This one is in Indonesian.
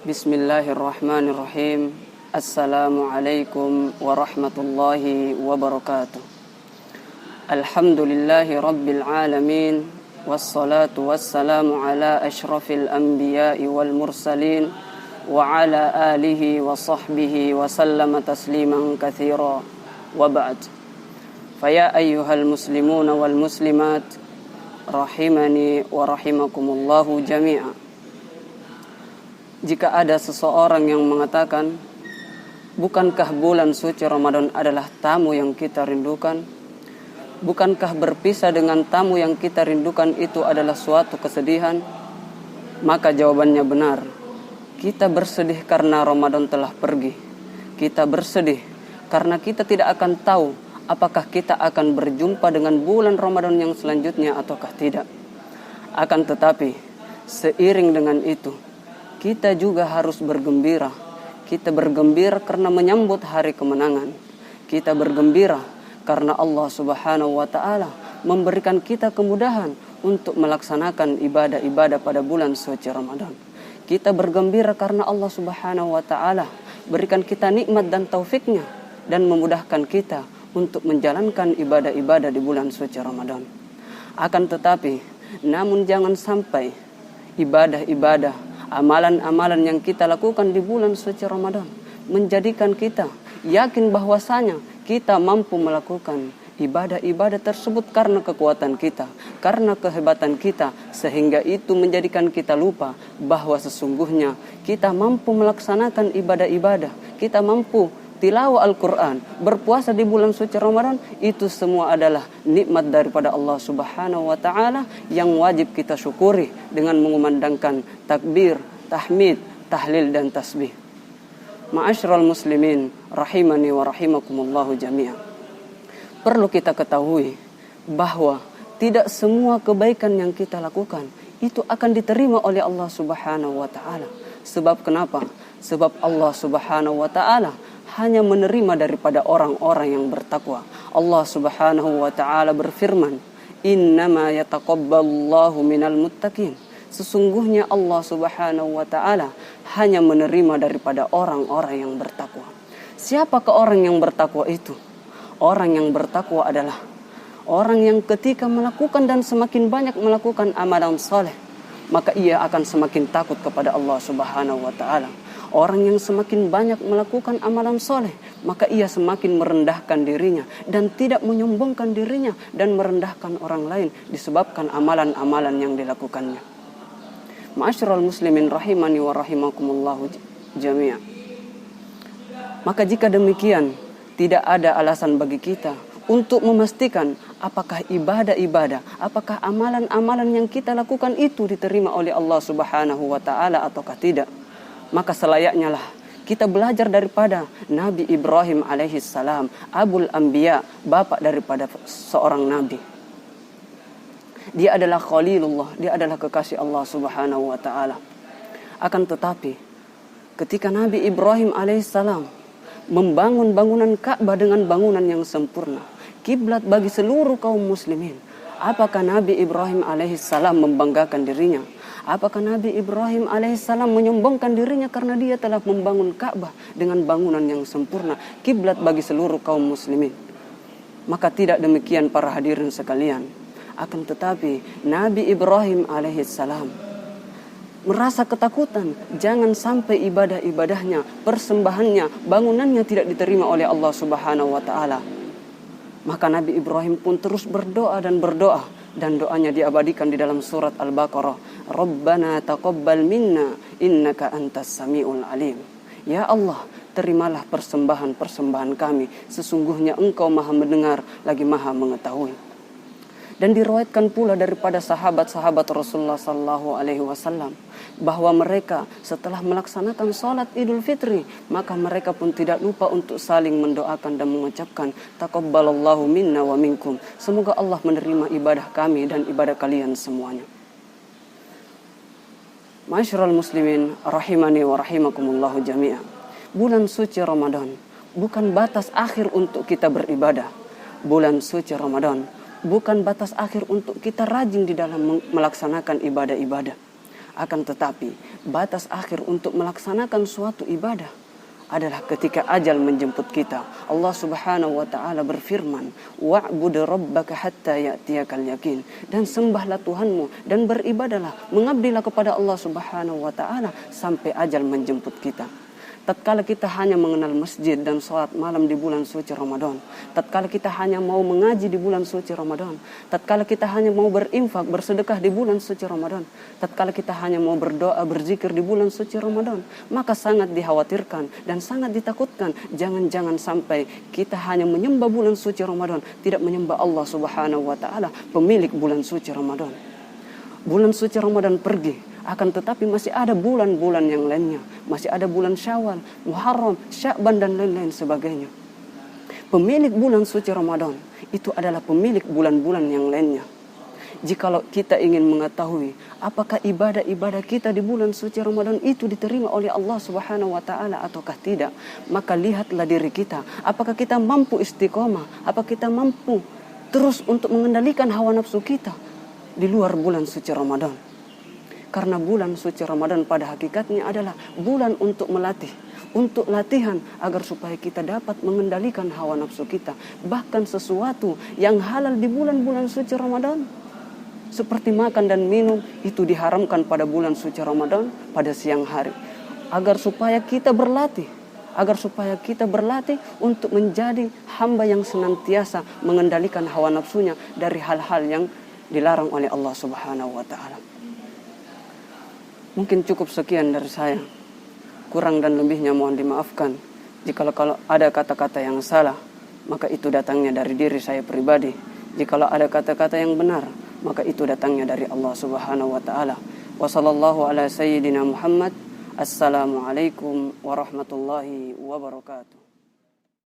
Bismillahirrahmanirrahim. Assalamualaikum warahmatullahi wabarakatuh. Alhamdulillahi rabbil alamin. Wassalatu wassalamu ala ashrafil anbiya'i wal mursalin. Wa ala alihi wa sahbihi wa sallama tasliman katsira. Wa ba'd. Faya ayyuhal muslimuna wal muslimat, rahimani wa rahimakumullahu jami'a. Jika ada seseorang yang mengatakan, bukankah bulan suci Ramadan adalah tamu yang kita rindukan? Bukankah berpisah dengan tamu yang kita rindukan itu adalah suatu kesedihan? Maka jawabannya benar. Kita bersedih karena Ramadan telah pergi. Kita bersedih karena kita tidak akan tahu apakah kita akan berjumpa dengan bulan Ramadan yang selanjutnya ataukah tidak. Akan tetapi, seiring dengan itu, kita juga harus bergembira. Kita bergembira karena menyambut hari kemenangan. Kita bergembira karena Allah Subhanahu wa Ta'ala memberikan kita kemudahan untuk melaksanakan ibadah-ibadah pada bulan suci Ramadan. Kita bergembira karena Allah Subhanahu wa Ta'ala berikan kita nikmat dan taufiknya dan memudahkan kita untuk menjalankan ibadah-ibadah di bulan suci Ramadan. Akan tetapi, namun jangan sampai ibadah-ibadah, amalan-amalan yang kita lakukan di bulan suci Ramadan menjadikan kita yakin bahwasanya kita mampu melakukan ibadah-ibadah tersebut karena kekuatan kita, karena kehebatan kita, sehingga itu menjadikan kita lupa bahwa sesungguhnya kita mampu melaksanakan ibadah-ibadah, kita mampu tilawah Al-Quran, berpuasa di bulan suci Ramadan. Itu semua adalah nikmat daripada Allah Subhanahu wa Ta'ala yang wajib kita syukuri dengan mengumandangkan takbir, tahmid, tahlil dan tasbih. Ma'asyiral muslimin rahimani wa rahimakumullahu jami'an. Perlu kita ketahui bahwa tidak semua kebaikan yang kita lakukan itu akan diterima oleh Allah Subhanahu wa Ta'ala. Sebab kenapa? Sebab Allah Subhanahu wa Ta'ala hanya menerima daripada orang-orang yang bertakwa. Allah Subhanahu wa Ta'ala berfirman, "Innama yataqabbalullahu minal muttaqin." Sesungguhnya Allah Subhanahu wa Ta'ala hanya menerima daripada orang-orang yang bertakwa. Siapakah orang yang bertakwa itu? Orang yang bertakwa adalah orang yang ketika melakukan dan semakin banyak melakukan amalan saleh, maka ia akan semakin takut kepada Allah Subhanahu wa Ta'ala. Orang yang semakin banyak melakukan amalan soleh, maka ia semakin merendahkan dirinya dan tidak menyombongkan dirinya dan merendahkan orang lain disebabkan amalan-amalan yang dilakukannya. Ma'asyiral muslimin rahimani wa rahimakumullahu jami'an. Maka jika demikian, tidak ada alasan bagi kita untuk memastikan apakah ibadah-ibadah, apakah amalan-amalan yang kita lakukan itu diterima oleh Allah Subhanahu wa Ta'ala ataukah tidak. Maka selayaknya lah kita belajar daripada Nabi Ibrahim alaihissalam, Abul Anbiya, bapak daripada seorang nabi. Dia adalah Khalilullah, dia adalah kekasih Allah Subhanahu wa Ta'ala. Akan tetapi, ketika Nabi Ibrahim alaihissalam membangun bangunan Ka'bah dengan bangunan yang sempurna, kiblat bagi seluruh kaum muslimin, apakah Nabi Ibrahim alaihissalam membanggakan dirinya? Apakah Nabi Ibrahim alaihissalam menyombongkan dirinya karena dia telah membangun Ka'bah dengan bangunan yang sempurna, kiblat bagi seluruh kaum muslimin? Maka tidak demikian para hadirin sekalian. Akan tetapi Nabi Ibrahim alaihissalam merasa ketakutan jangan sampai ibadah-ibadahnya, persembahannya, bangunannya tidak diterima oleh Allah Subhanahu wa Ta'ala. Maka Nabi Ibrahim pun terus berdoa dan berdoa. Dan doanya diabadikan di dalam surat Al-Baqarah. Rabbana taqabbal minna innaka antas sami'ul alim. Ya Allah, terimalah persembahan-persembahan kami. Sesungguhnya Engkau maha mendengar lagi maha mengetahui. Dan diriwayatkan pula daripada sahabat-sahabat Rasulullah SAW bahwa mereka setelah melaksanakan sholat Idul Fitri, maka mereka pun tidak lupa untuk saling mendoakan dan mengucapkan taqabbalallahu minna wa minkum. Semoga Allah menerima ibadah kami dan ibadah kalian semuanya. Ma'asyiral muslimin rahimani wa rahimakumullahu jami'an. Bulan suci Ramadan bukan batas akhir untuk kita beribadah. Bulan suci Ramadan bukan batas akhir untuk kita rajin di dalam melaksanakan ibadah-ibadah. Akan tetapi batas akhir untuk melaksanakan suatu ibadah adalah ketika ajal menjemput kita. Allah Subhanahu wa taala berfirman, "Wa'bud rabbaka hatta ya'tiyakal yaqin." Dan sembahlah Tuhanmu dan beribadahlah, mengabdilah kepada Allah Subhanahu wa taala sampai ajal menjemput kita. Tatkala kita hanya mengenal masjid dan sholat malam di bulan suci Ramadan, tatkala kita hanya mau mengaji di bulan suci Ramadan, tatkala kita hanya mau berinfak, bersedekah di bulan suci Ramadan, tatkala kita hanya mau berdoa, berzikir di bulan suci Ramadan, maka sangat dikhawatirkan dan sangat ditakutkan jangan-jangan sampai kita hanya menyembah bulan suci Ramadan, tidak menyembah Allah Subhanahu wa taala, pemilik bulan suci Ramadan. Bulan suci Ramadan pergi, akan tetapi masih ada bulan-bulan yang lainnya. Masih ada bulan Syawal, Muharram, Sya'ban dan lain-lain sebagainya. Pemilik bulan suci Ramadan itu adalah pemilik bulan-bulan yang lainnya. Jikalau kita ingin mengetahui apakah ibadah-ibadah kita di bulan suci Ramadan itu diterima oleh Allah Subhanahu wa taala ataukah tidak, maka lihatlah diri kita. Apakah kita mampu istiqomah? Apakah kita mampu terus untuk mengendalikan hawa nafsu kita di luar bulan suci Ramadan? Karena bulan suci Ramadan pada hakikatnya adalah bulan untuk melatih, untuk latihan agar supaya kita dapat mengendalikan hawa nafsu kita. Bahkan sesuatu yang halal di bulan-bulan suci Ramadan, seperti makan dan minum, itu diharamkan pada bulan suci Ramadan pada siang hari. Agar supaya kita berlatih, untuk menjadi hamba yang senantiasa mengendalikan hawa nafsunya dari hal-hal yang dilarang oleh Allah Subhanahu wa taala. Mungkin cukup sekian dari saya. Kurang dan lebihnya mohon dimaafkan. Jikalau ada kata-kata yang salah, maka itu datangnya dari diri saya pribadi. Jikalau ada kata-kata yang benar, maka itu datangnya dari Allah Subhanahu wa taala. Wa sallallahu ala sayyidina Muhammad. Assalamualaikum warahmatullahi wabarakatuh.